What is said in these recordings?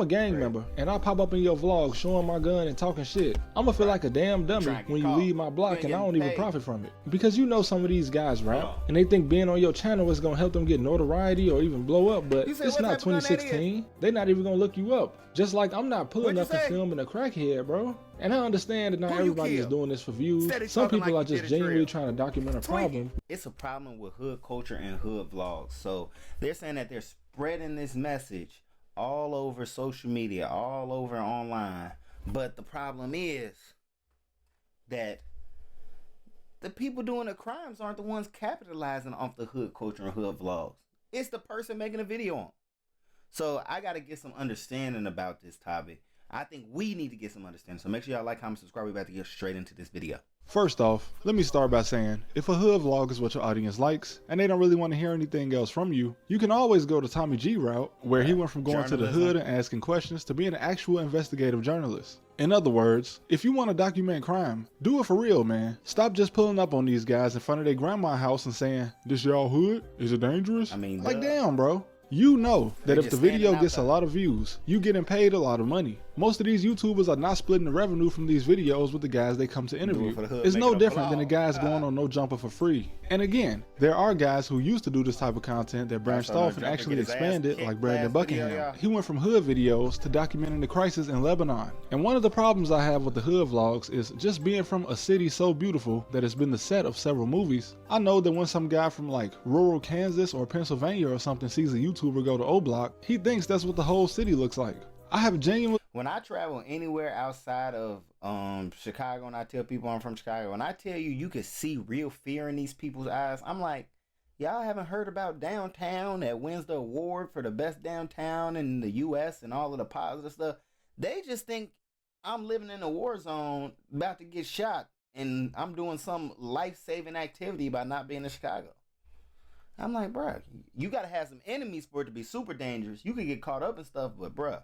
I'm a gang member and I pop up in your vlog showing my gun and talking shit, I'ma feel like a damn dummy when you leave my block and I don't even profit from it. Because you know some of these guys rap and they think being on your channel is gonna help them get notoriety or even blow up, but it's not 2016. They not even gonna look you up. Just like I'm not pulling up and filming a crackhead, bro. And I understand that not everybody is doing this for views. Some people are just genuinely trying to document a problem. It's a problem with hood culture and hood vlogs. So they're saying that they're spreading this message all over social media, all over online. But the problem is that the people doing the crimes aren't the ones capitalizing off the hood culture and hood vlogs. It's the person making a video on. So I got to get some understanding about this topic. I think we need to get some understanding. So make sure y'all like, comment, subscribe. We're about to get straight into this video. First off, let me start by saying, if a hood vlog is what your audience likes, and they don't really want to hear anything else from you, you can always go to Tommy G route, where he went from going to the hood and asking questions to being an actual investigative journalist. In other words, if you want to document crime, do it for real, man. Stop just pulling up on these guys in front of their grandma's house and saying, "This y'all hood? Is it dangerous?" I mean, like, damn, bro. You know that if the video gets a lot of views, you getting paid a lot of money. Most of these YouTubers are not splitting the revenue from these videos with the guys they come to interview. It's no different than the guys going on No Jumper for free. And again, there are guys who used to do this type of content that branched off and actually expanded, like Brandon Buckingham. He went from hood videos to documenting the crisis in Lebanon. And one of the problems I have with the hood vlogs is just being from a city so beautiful that it's been the set of several movies. I know that when some guy from like rural Kansas or Pennsylvania or something sees a YouTuber go to O Block, he thinks that's what the whole city looks like. I have genuine. When I travel anywhere outside of Chicago and I tell people I'm from Chicago, and I tell you, you can see real fear in these people's eyes. I'm like, y'all haven't heard about downtown that wins the award for the best downtown in the U.S. and all of the positive stuff. They just think I'm living in a war zone about to get shot and I'm doing some life-saving activity by not being in Chicago. I'm like, bruh, you got to have some enemies for it to be super dangerous. You could get caught up in stuff, but bruh,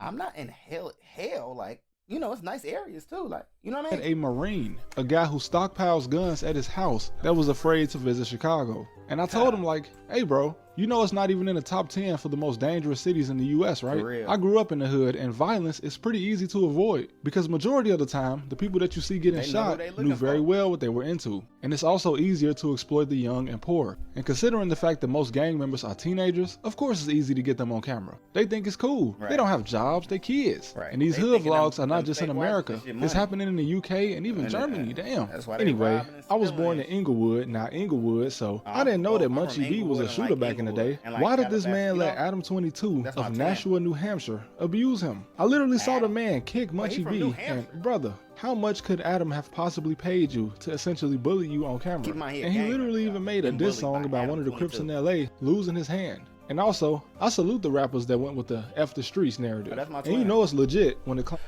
I'm not in hell, like, you know, it's nice areas too, like, you know what I mean? A Marine, a guy who stockpiles guns at his house that was afraid to visit Chicago. And I told him, like, hey bro, you know it's not even in the top 10 for the most dangerous cities in the US, right? For real. I grew up in the hood and violence is pretty easy to avoid because majority of the time, the people that you see getting shot knew very well what they were into. And it's also easier to exploit the young and poor. And considering the fact that most gang members are teenagers, of course it's easy to get them on camera. They think it's cool. They don't have jobs, they kids. And these hood vlogs are not just in America. It's happening in the UK and even Germany, damn. Anyway, I was born in Inglewood, not Inglewood, so I didn't know that Munchie B was a shooter back in the day. Why did this man let Adam 22 of Nashua, New Hampshire abuse him? I literally saw the man kick Munchie B, and brother, how much could Adam have possibly paid you to essentially bully you on camera? And he literally even made a diss song about one of the Crips in LA losing his hand. And also, I salute the rappers that went with the F the streets narrative. And you know it's legit when it comes.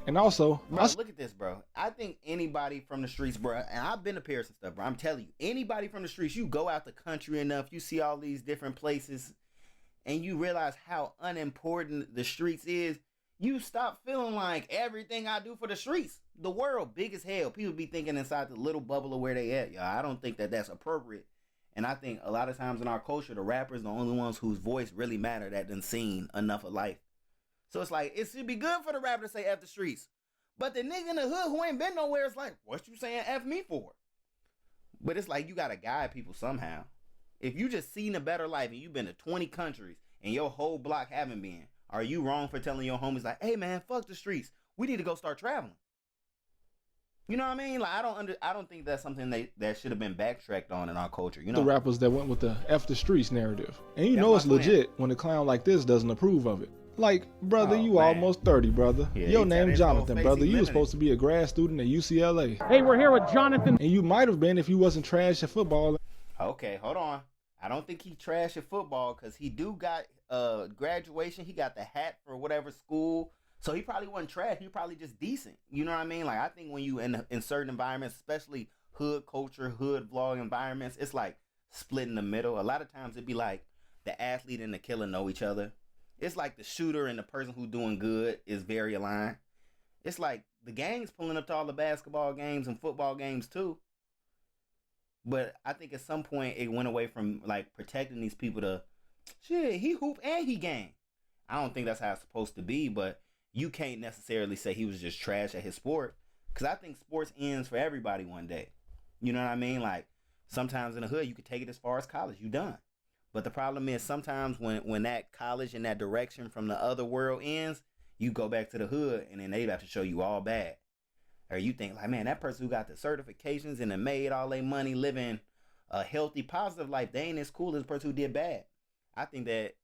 And also, bro, look at this, bro. I think anybody from the streets, bro, and I've been to Paris and stuff, bro. I'm telling you, anybody from the streets, you go out the country enough, you see all these different places, and you realize how unimportant the streets is. You stop feeling like everything I do for the streets. The world big as hell. People be thinking inside the little bubble of where they at, y'all. I don't think that that's appropriate. And I think a lot of times in our culture, the rappers, the only ones whose voice really matter that done seen enough of life. So it's like, it should be good for the rapper to say F the streets. But the nigga in the hood who ain't been nowhere is like, what you saying F me for? But it's like, you gotta guide people somehow. If you just seen a better life and you been to 20 countries and your whole block haven't been, are you wrong for telling your homies like, hey man, fuck the streets. We need to go start traveling. You know what I mean? Like, I don't think that's something that should have been backtracked on in our culture. You know, the rappers that went with the F the streets narrative. And you know it's legit when a clown like this doesn't approve of it. Like, brother, you almost 30, brother. Your name Jonathan, brother. You were supposed to be a grad student at UCLA. Hey, we're here with Jonathan. And you might have been if you wasn't trash at football. Okay, hold on. I don't think he trash at football because he do got graduation. He got the hat for whatever school. So he probably wasn't trash. He probably just decent. You know what I mean? Like, I think when you in certain environments, especially hood culture, hood vlog environments, it's like split in the middle. A lot of times it'd be like the athlete and the killer know each other. It's like the shooter and the person who's doing good is very aligned. It's like the gangs pulling up to all the basketball games and football games too. But I think at some point it went away from like protecting these people to, shit, he hoop and he gang. I don't think that's how it's supposed to be, but you can't necessarily say he was just trash at his sport, because I think sports ends for everybody one day. You know what I mean? Like, sometimes in the hood, you could take it as far as college. You done. But the problem is sometimes when that college and that direction from the other world ends, you go back to the hood, and then they have to show you all bad. Or you think, like, man, that person who got the certifications and then made all their money living a healthy, positive life, they ain't as cool as the person who did bad. I think that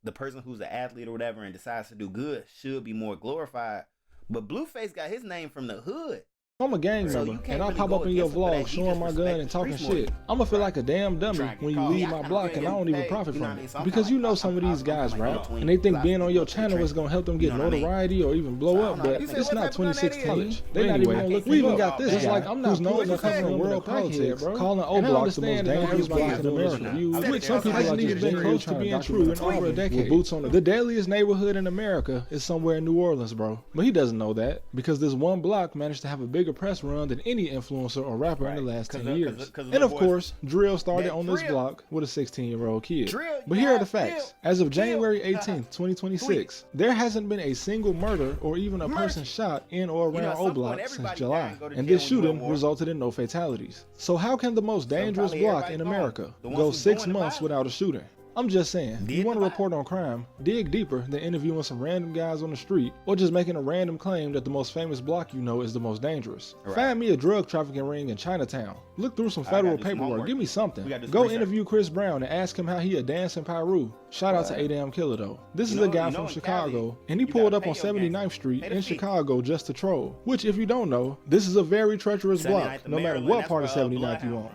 the person who's an athlete or whatever and decides to do good should be more glorified. But Blueface got his name from the hood. I'm a gang member, and I pop up in your vlog showing my gun and talking shit. I'ma feel like a damn dummy when you leave my block and I don't even profit from it. Because you know some of these guys rap, and they think being on your channel is gonna help them get notoriety or even blow up, but it's not 2016. They not even gonna look. We even got this. It's like I'm not known for covering world politics, calling O Block the most dangerous block in America. Which some people like just been close to being true in over a decade. Boots on the deadliest neighborhood in America is somewhere in New Orleans, bro. But he doesn't know that because this one block managed to have a bigger press run than any influencer or rapper in the last 10 years. And of course, drill started on this block with a 16-year-old kid. But here are the facts. As of January 18th, 2026, there hasn't been a single murder or even a person shot in or around O Block since July. And this shooting resulted in no fatalities. So how can the most dangerous block in America go 6 months without a shooting? I'm just saying, you want to report on crime, dig deeper than interviewing some random guys on the street or just making a random claim that the most famous block you know is the most dangerous. Find me a drug trafficking ring in Chinatown. Look through some federal paperwork. Give me something. Go interview Chris Brown and ask him how he a dance in Peru. Shout out to A-Damn Killer though. This is a guy from Chicago, and he pulled up on 79th Street in Chicago just to troll. Which, if you don't know, this is a very treacherous block, no matter what part of 79th you on.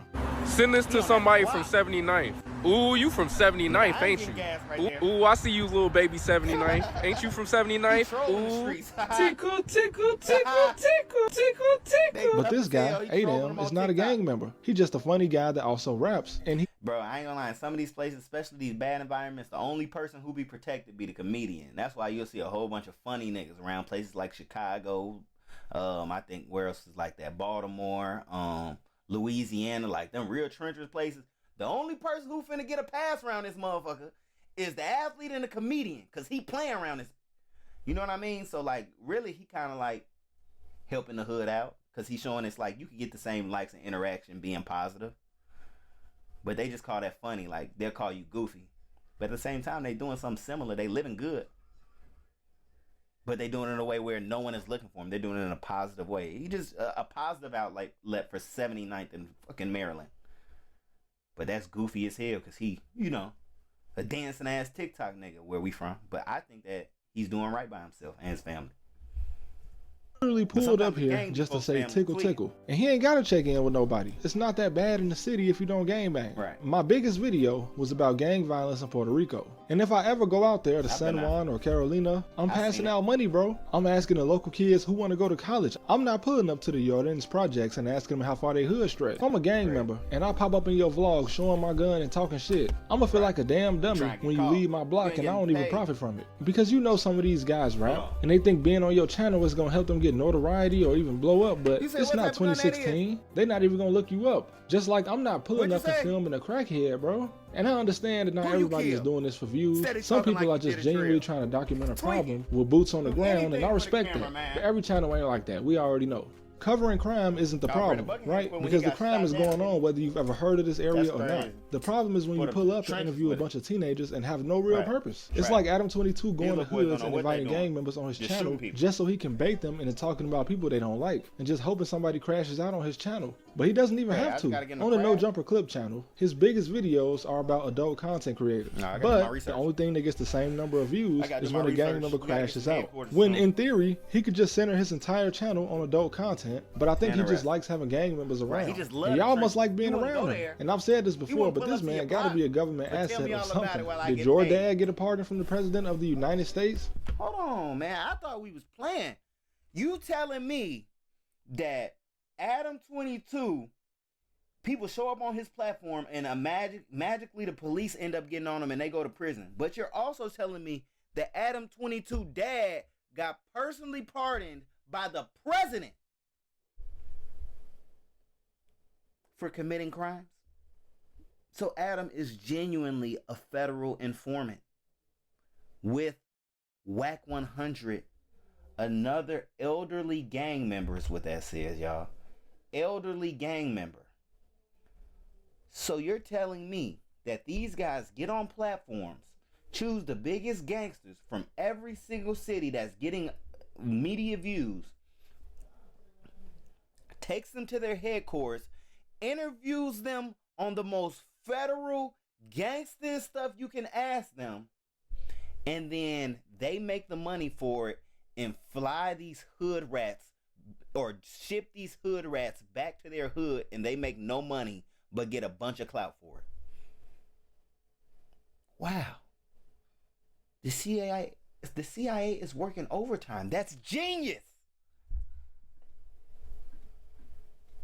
Send this to somebody from 79th. Ooh, you from 79th, ain't you? Ooh, I see you, little baby 79th. Ain't you from 79th? Ooh, tickle, tickle, tickle, tickle, tickle, tickle. But this guy, A-Damn, is not a gang member. He's just a funny guy that also raps. And he... Bro, I ain't gonna lie. In some of these places, especially these bad environments, the only person who be protected be the comedian. That's why you'll see a whole bunch of funny niggas around places like Chicago. I think where else is like that? Baltimore, Louisiana, like them real treacherous places. The only person who finna get a pass around this motherfucker is the athlete and the comedian, cause he playing around this. You know what I mean? So like, really, he kind of like helping the hood out, cause he's showing it's like you can get the same likes and interaction being positive, but they just call that funny. Like they'll call you goofy, but at the same time they doing something similar. They living good, but they doing it in a way where no one is looking for them. They're doing it in a positive way. He just a positive outlet for 79th in fucking Maryland. But that's goofy as hell because he, you know, a dancing ass TikTok nigga where we from. But I think that he's doing right by himself and his family. Literally pulled up here just to say tickle tickle, and he ain't gotta check in with nobody. It's not that bad in the city if you don't gangbang. Right. My biggest video was about gang violence in Puerto Rico, and if I ever go out there to San Juan or Carolina, I'm passing out money, bro. I'm asking the local kids who want to go to college. I'm not pulling up to the Jordan's projects and asking them how far they hood stretch. I'm a gang member, and I pop up in your vlog showing my gun and talking shit. I'ma feel like a damn dummy when you leave my block and I don't even profit from it. Because you know some of these guys rap, and they think being on your channel is gonna help them get notoriety or even blow up, but it's not 2016. They're not even gonna look you up. Just like I'm not pulling up and filming a crackhead, bro. And I understand that not everybody is doing this for views. Some people are just genuinely trying to document a problem with boots on the ground, and I respect that. But every channel ain't like that. We already know. Covering crime isn't the problem, right? Because the crime is going on whether you've ever heard of this area or not. The problem is when you pull up and interview a bunch of teenagers and have no real purpose. It's like Adam 22 going to hoods and inviting gang members on his channel just so he can bait them into talking about people they don't like and just hoping somebody crashes out on his channel. But he doesn't even have to. On the No Jumper Clip channel, his biggest videos are about adult content creators. But the only thing that gets the same number of views is when a gang member crashes out. When in theory, he could just center his entire channel on adult content. But I think he just likes having gang members around. And y'all must like being around him. And I've said this before, but this man gotta be a government asset or something. Did your dad get a pardon from the president of the United States? Hold on, man. I thought we was playing. You telling me that Adam 22, people show up on his platform and magically the police end up getting on him and they go to prison. But you're also telling me that Adam 22 dad got personally pardoned by the president for committing crimes? So Adam is genuinely a federal informant with Whack 100, another elderly gang member is what that says, y'all. Elderly gang member. So you're telling me that these guys get on platforms, choose the biggest gangsters from every single city that's getting media views, takes them to their headquarters, interviews them on the most federal gangster stuff you can ask them, and then they make the money for it and fly these hood rats or ship these hood rats back to their hood, and they make no money but get a bunch of clout for it. Wow. The CIA is working overtime. That's genius.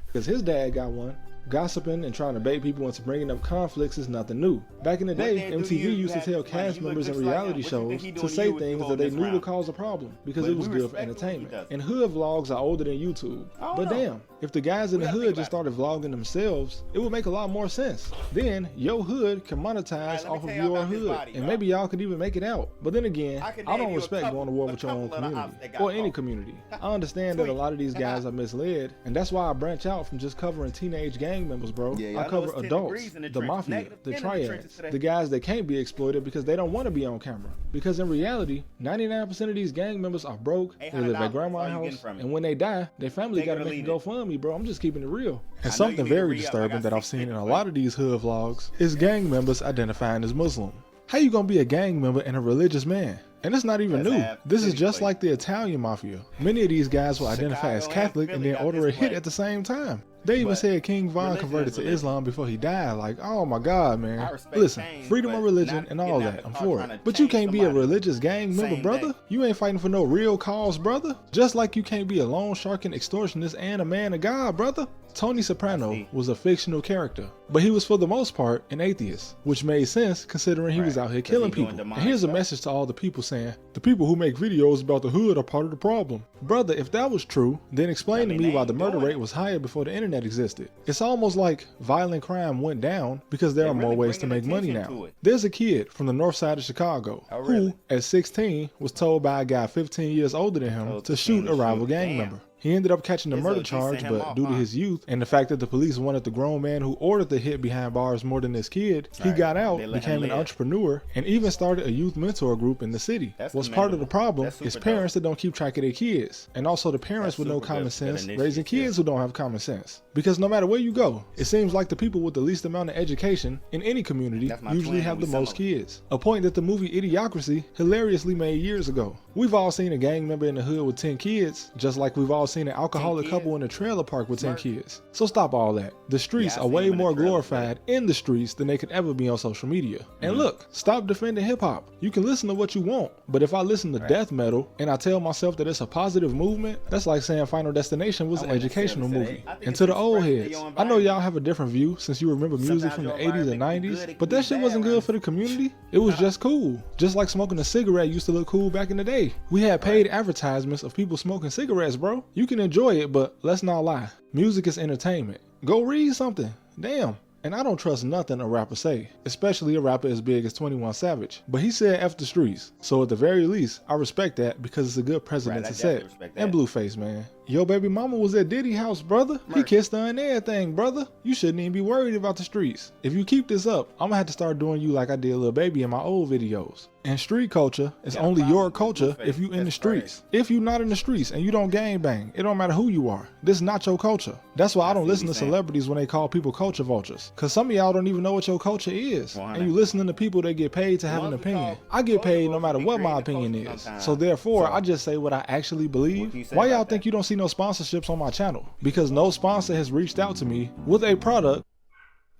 Because his dad got one. Gossiping and trying to bait people into bringing up conflicts is nothing new. Back in the day, MTV used to tell cast members in reality shows to say things that they knew would cause a problem because it was good for entertainment. And hood vlogs are older than YouTube. But damn, if the guys in the hood just started vlogging themselves, it would make a lot more sense. Then your hood can monetize off of your hood, and maybe y'all could even make it out. But then again, I don't respect going to war with your own community or any community. I understand that a lot of these guys are misled, and that's why I branch out from just covering teenage gang members, bro. I cover adults, the mafia, the triads, the guys that can't be exploited because they don't want to be on camera. Because in reality, 99% of these gang members are broke, they live at grandma's house, and when they die, their family gotta make a GoFundMe, bro. I'm just keeping it real. And something very disturbing that I've seen in a lot of these hood vlogs is gang members identifying as Muslim. How you gonna be a gang member and a religious man? And it's not even new. This is just like the Italian mafia. Many of these guys will identify as Catholic and then order a hit at the same time. They even said King Von converted to Islam before he died. Like, oh my God, man. Listen, freedom of religion and all that, I'm for it. But you can't be a religious gang member, brother. You ain't fighting for no real cause, brother. Just like you can't be a loan sharking extortionist and a man of God, brother. Tony Soprano was a fictional character, but he was for the most part an atheist, which made sense considering he was out here killing people. And here's a message to all the people saying, the people who make videos about the hood are part of the problem. Brother, if that was true, then explain to me why the murder rate was higher before the internet existed. It's almost like violent crime went down because there are more ways to make money now. There's a kid from the north side of Chicago who, at 16, was told by a guy 15 years older than him to shoot a rival gang member. He ended up catching the murder charge, but due to his youth and the fact that the police wanted the grown man who ordered the hit behind bars more than this kid, he got out, became an entrepreneur, and even started a youth mentor group in the city. What's part of the problem is parents that don't keep track of their kids, and also the parents with no common sense raising kids who don't have common sense. Because no matter where you go, it seems like the people with the least amount of education in any community usually have the most kids. A point that the movie Idiocracy hilariously made years ago. We've all seen a gang member in the hood with 10 kids, just like we've all seen an alcoholic couple in a trailer park with 10 kids. So stop all that. The streets are way more glorified in the streets than they could ever be on social media. And look, stop defending hip hop. You can listen to what you want, but if I listen to death metal and I tell myself that it's a positive movement, that's like saying Final Destination was an educational movie. And to the old heads, I know y'all have a different view since you remember music from the 80s and 90s, but that shit wasn't good for the community. It was just cool. Just like smoking a cigarette used to look cool back in the day. We had paid advertisements of people smoking cigarettes, bro. You can enjoy it, but let's not lie. Music is entertainment. Go read something. Damn. And I don't trust nothing a rapper say, especially a rapper as big as 21 Savage. But he said F the streets, so at the very least, I respect that because it's a good precedent to set. And Blueface, man. Your baby mama was at Diddy's house, brother. He kissed her and everything, brother. You shouldn't even be worried about the streets. If you keep this up, I'm gonna have to start doing you like I did Lil Baby in my old videos. And street culture is only your culture if you in the streets. If you not in the streets and you don't gangbang, it don't matter who you are. This is not your culture. That's why I don't listen to celebrities when they call people culture vultures. Cause some of y'all don't even know what your culture is. And you listening to people that get paid to have an opinion. I get paid no matter what my opinion is. So therefore, I just say what I actually believe. Why y'all think you don't see no sponsorships on my channel? Because no sponsor has reached out to me with a product.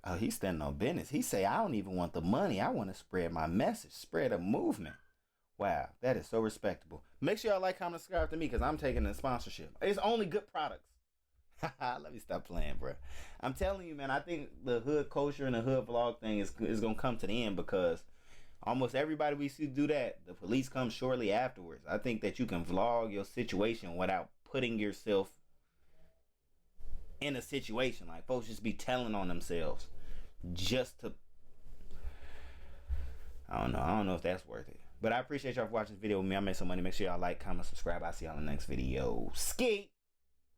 Oh, he's standing on business. He say, I don't even want the money. I want to spread my message, spread a movement. Wow, that is so respectable. Make sure y'all like, comment, subscribe to me because I'm taking the sponsorship. It's only good products. Let me stop playing, bro. I'm telling you, man, I think the hood culture and the hood vlog thing is going to come to the end because almost everybody we see do that, the police come shortly afterwards. I think that you can vlog your situation without putting yourself in a situation. Like, folks just be telling on themselves just to, I don't know if that's worth it. But I appreciate y'all for watching this video with me. I'm MasoMoney. Make sure y'all like, comment, subscribe. I'll see y'all in the next video. Ski!